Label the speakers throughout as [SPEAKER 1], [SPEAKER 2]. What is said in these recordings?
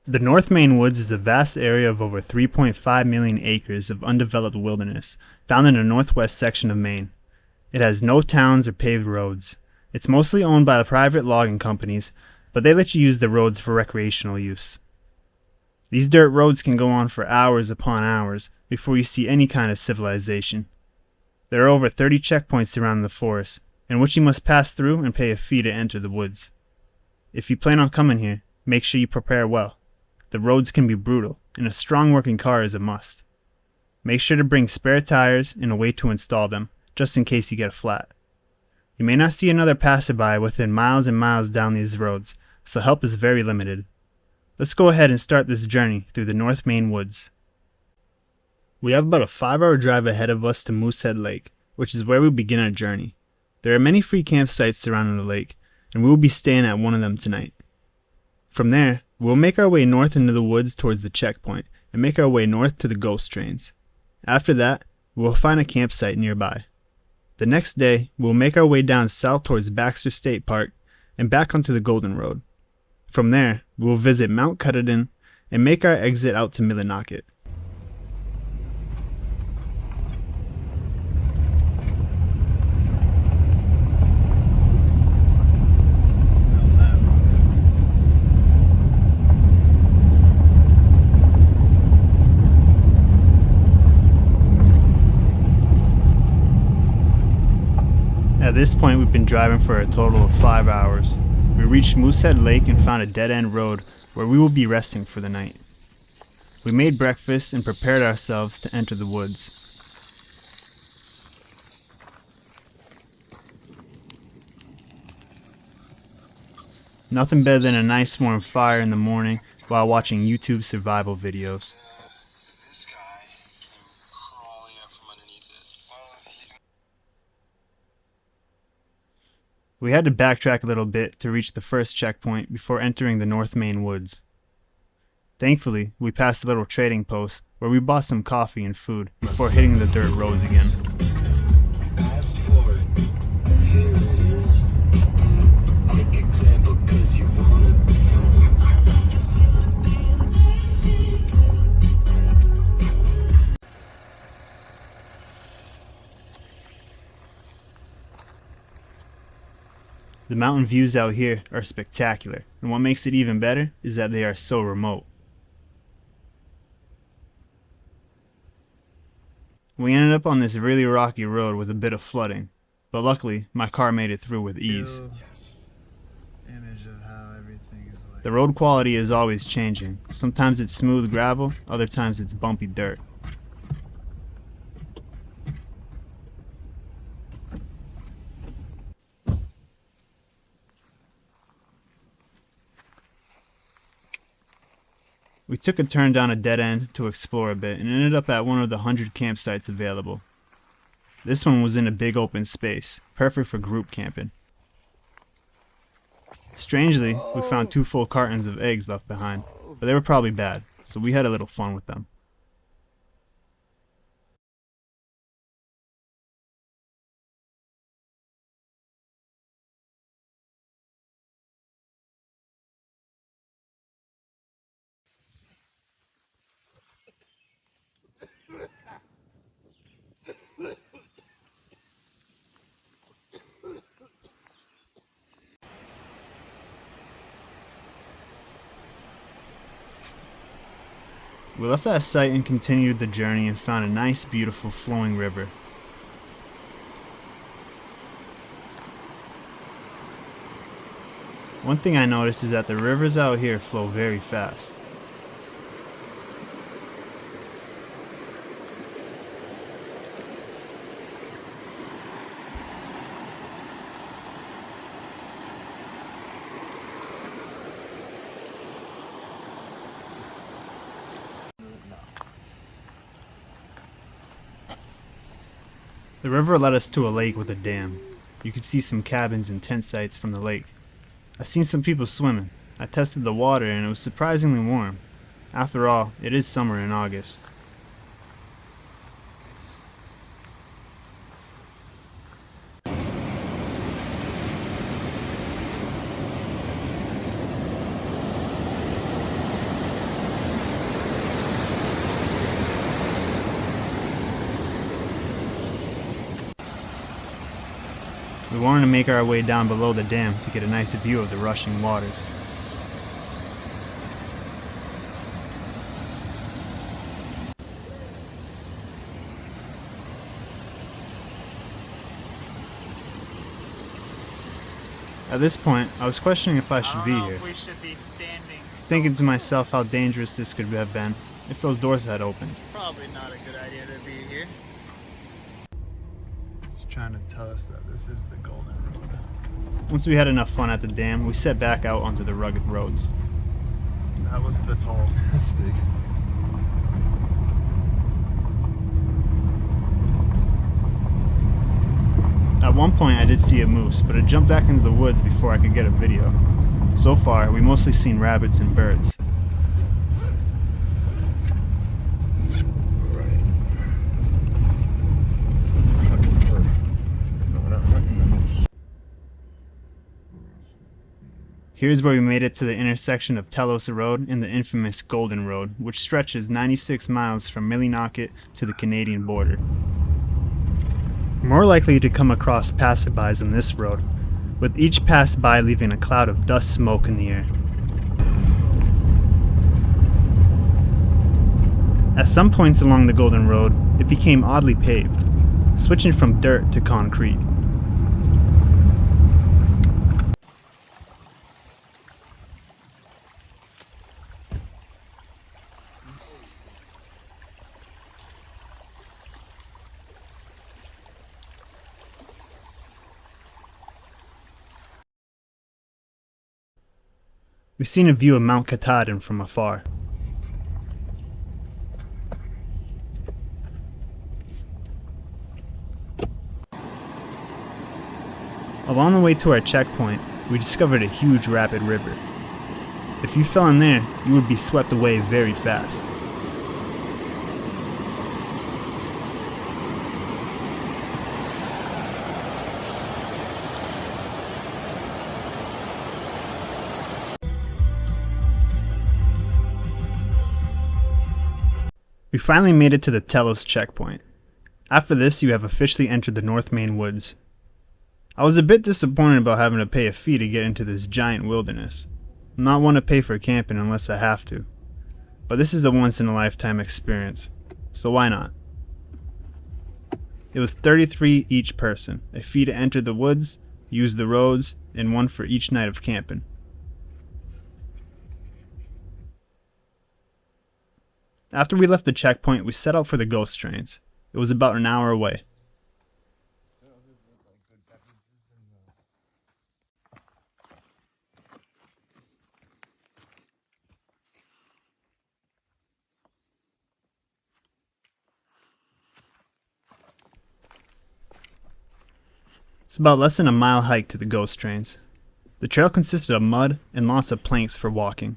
[SPEAKER 1] The North Maine Woods is a vast area of over 3.5 million acres of undeveloped wilderness found in the northwest section of Maine. It has no towns or paved roads. It's mostly owned by private logging companies, but they let you use the roads for recreational use. These dirt roads can go on for hours upon hours before you see any kind of civilization. There are over 30 checkpoints surrounding the forest, in which you must pass through and pay a fee to enter the woods. If you plan on coming here, make sure you prepare well. The roads can be brutal, and a strong working car is a must. Make sure to bring spare tires and a way to install them, just in case you get a flat. You may not see another passerby within miles and miles down these roads, so help is very limited. Let's go ahead and start this journey through the North Maine Woods. We have about a 5-hour drive ahead of us to Moosehead Lake, which is where we begin our journey. There are many free campsites surrounding the lake, and we will be staying at one of them tonight. From there, we'll make our way north into the woods towards the checkpoint and make our way north to the ghost trains. After that, we'll find a campsite nearby. The next day, we'll make our way down south towards Baxter State Park and back onto the Golden Road. From there, we'll visit Mount Katahdin and make our exit out to Millinocket. At this point, we've been driving for a total of 5 hours. We reached Moosehead Lake and found a dead-end road where we will be resting for the night. We made breakfast and prepared ourselves to enter the woods. Nothing better than a nice warm fire in the morning while watching YouTube survival videos.
[SPEAKER 2] This guy came crawling up from underneath it.
[SPEAKER 1] We had to backtrack a little bit to reach the first checkpoint before entering the North Maine Woods. Thankfully, we passed a little trading post where we bought some coffee and food before hitting the dirt roads again.
[SPEAKER 2] Fast forward. Here it is. Quick example, 'cause you want it.
[SPEAKER 1] The mountain views out here are spectacular, and what makes it even better is that they are so remote. We ended up on this really rocky road with a bit of flooding, but luckily my car made it through with ease.
[SPEAKER 3] Yes. Image of how everything is like.
[SPEAKER 1] The road quality is always changing. Sometimes it's smooth gravel, other times it's bumpy dirt. We took a turn down a dead end to explore a bit and ended up at one of the 100 campsites available. This one was in a big open space, perfect for group camping. Strangely, we found 2 full cartons of eggs left behind, but they were probably bad, so we had a little fun with them. We left that site and continued the journey and found a nice, beautiful flowing river. One thing I noticed is that the rivers out here flow very fast. The river led us to a lake with a dam. You could see some cabins and tent sites from the lake. I've seen some people swimming. I tested the water and it was surprisingly warm. After all, it is summer in August. We wanted to make our way down below the dam to get a nice view of the rushing waters. At this point, I was questioning if I should be here,
[SPEAKER 3] We should be standing.
[SPEAKER 1] thinking to myself how dangerous this could have been if those doors had opened.
[SPEAKER 3] Probably not a good idea to be here. It's trying to tell us that this is the Golden Road.
[SPEAKER 1] Once we had enough fun at the dam, we set back out onto the rugged roads.
[SPEAKER 3] That was the toll.
[SPEAKER 4] That's big.
[SPEAKER 1] At one point I did see a moose, but it jumped back into the woods before I could get a video. So far, we mostly seen rabbits and birds. Here's where we made it to the intersection of Telos Road and the infamous Golden Road, which stretches 96 miles from Millinocket to the Canadian border. We're more likely to come across passerbys on this road, with each pass-by leaving a cloud of dust smoke in the air. At some points along the Golden Road, it became oddly paved, switching from dirt to concrete. We've seen a view of Mount Katahdin from afar. Along the way to our checkpoint, we discovered a huge rapid river. If you fell in there, you would be swept away very fast. We finally made it to the Telos checkpoint. After this, you have officially entered the North Maine Woods. I was a bit disappointed about having to pay a fee to get into this giant wilderness. I'm not one to pay for camping unless I have to. But this is a once-in-a-lifetime experience, so why not? It was $33 each person, a fee to enter the woods, use the roads, and one for each night of camping. After we left the checkpoint, we set out for the ghost trains. It was about an hour away. It's about less than a mile hike to the ghost trains. The trail consisted of mud and lots of planks for walking.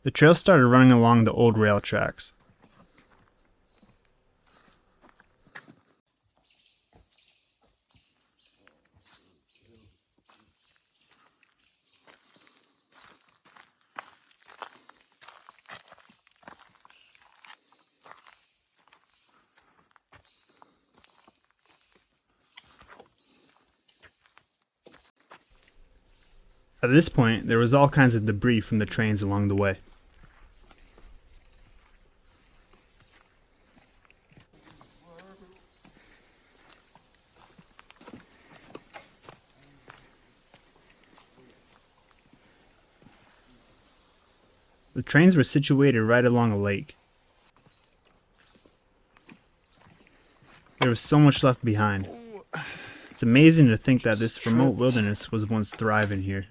[SPEAKER 1] The trail started running along the old rail tracks. At this point, there was all kinds of debris from the trains along the way. The trains were situated right along a lake. There was so much left behind. It's amazing to think that this remote wilderness was once thriving here.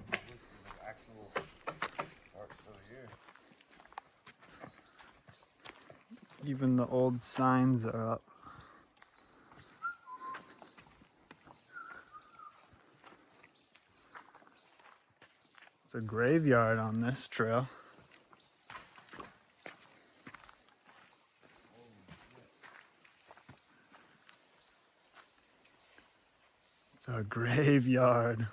[SPEAKER 3] Even the old signs are up. It's a graveyard on this trail. It's a graveyard.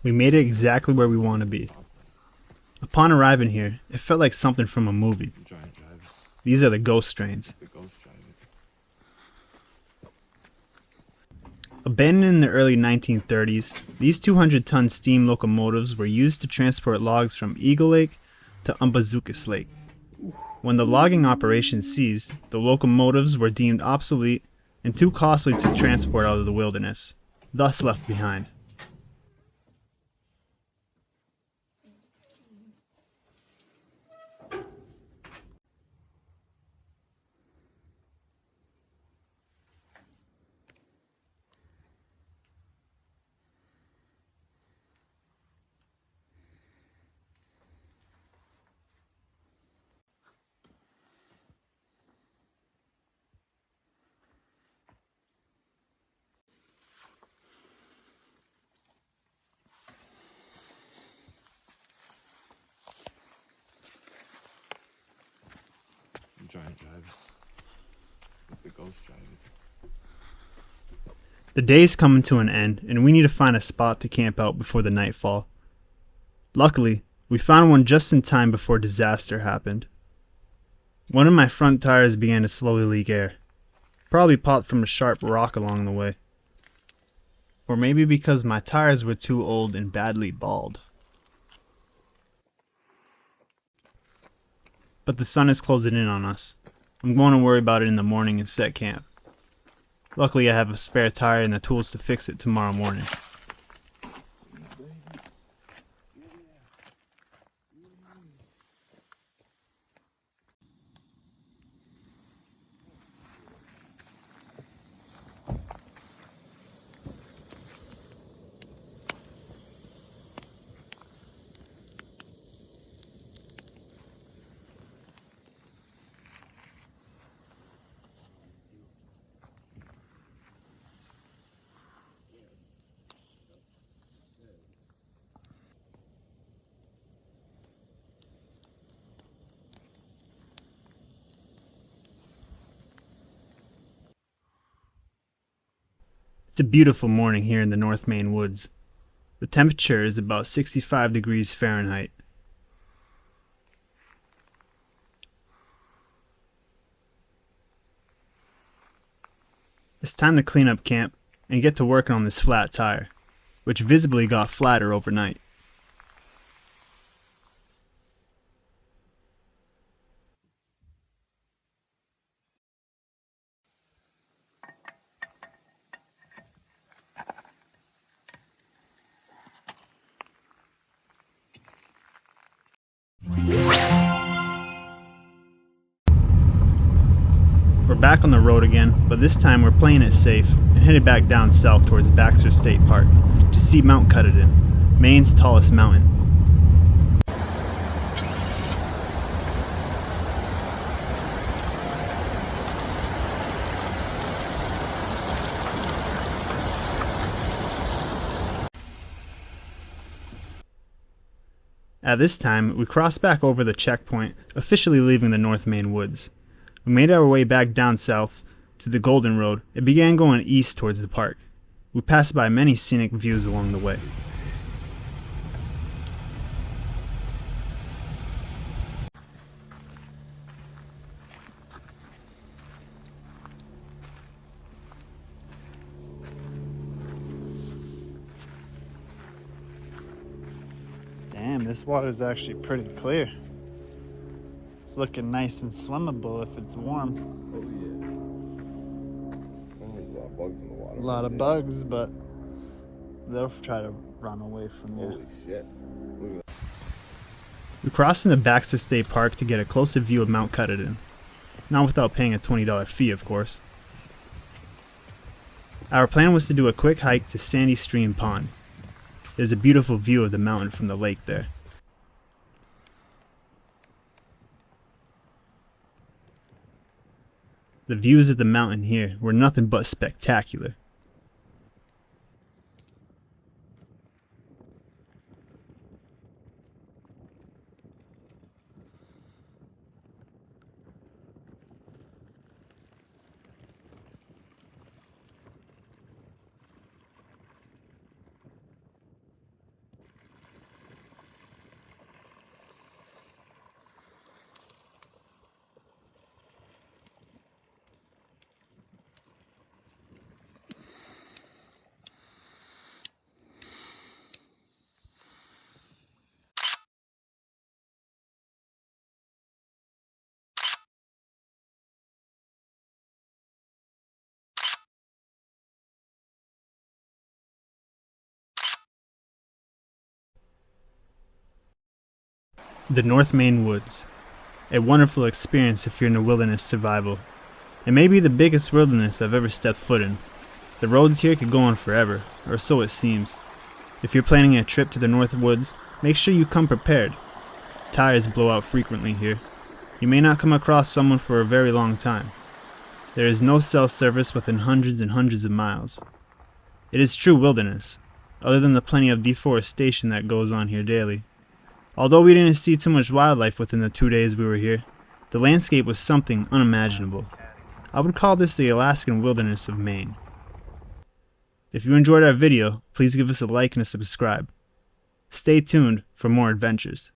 [SPEAKER 1] We made it exactly where we want to be. Upon arriving here, it felt like something from a movie.
[SPEAKER 2] Giant drive.
[SPEAKER 1] These are the ghost trains.
[SPEAKER 2] The ghost drive.
[SPEAKER 1] Abandoned in the early 1930s, these 200-ton steam locomotives were used to transport logs from Eagle Lake to Umbazookas Lake. When the logging operation ceased, the locomotives were deemed obsolete and too costly to transport out of the wilderness, thus left behind.
[SPEAKER 2] Giant drive. The ghost drive.
[SPEAKER 1] The day's coming to an end, and we need to find a spot to camp out before the nightfall. Luckily, we found one just in time before disaster happened. One of my front tires began to slowly leak air. Probably popped from a sharp rock along the way. Or maybe because my tires were too old and badly bald. But the sun is closing in on us. I'm going to worry about it in the morning and set camp. Luckily, I have a spare tire and the tools to fix it tomorrow morning. It's a beautiful morning here in the North Maine Woods. The temperature is about 65 degrees Fahrenheit. It's time to clean up camp and get to working on this flat tire, which visibly got flatter overnight. We're back on the road again, but this time we're playing it safe and headed back down south towards Baxter State Park to see Mount Katahdin, Maine's tallest mountain. At this time, we crossed back over the checkpoint, officially leaving the North Maine Woods. We made our way back down south to the Golden Road and began going east towards the park. We passed by many scenic views along the way. Damn, this water is actually pretty clear. It's looking nice and swimmable if it's warm.
[SPEAKER 2] Oh yeah. There's a lot of bugs in the water.
[SPEAKER 1] A lot of bugs, but they'll try to run away from you.
[SPEAKER 2] Holy shit. Look at that.
[SPEAKER 1] We crossed into Baxter State Park to get a closer view of Mount Katahdin. Not without paying a $20 fee, of course. Our plan was to do a quick hike to Sandy Stream Pond. There's a beautiful view of the mountain from the lake there. The views of the mountain here were nothing but spectacular. The North Maine Woods. A wonderful experience if you're into wilderness survival. It may be the biggest wilderness I've ever stepped foot in. The roads here could go on forever, or so it seems. If you're planning a trip to the North Woods, make sure you come prepared. Tires blow out frequently here. You may not come across someone for a very long time. There is no cell service within hundreds and hundreds of miles. It is true wilderness, other than the plenty of deforestation that goes on here daily. Although we didn't see too much wildlife within the 2 days we were here, the landscape was something unimaginable. I would call this the Alaskan wilderness of Maine. If you enjoyed our video, please give us a like and a subscribe. Stay tuned for more adventures.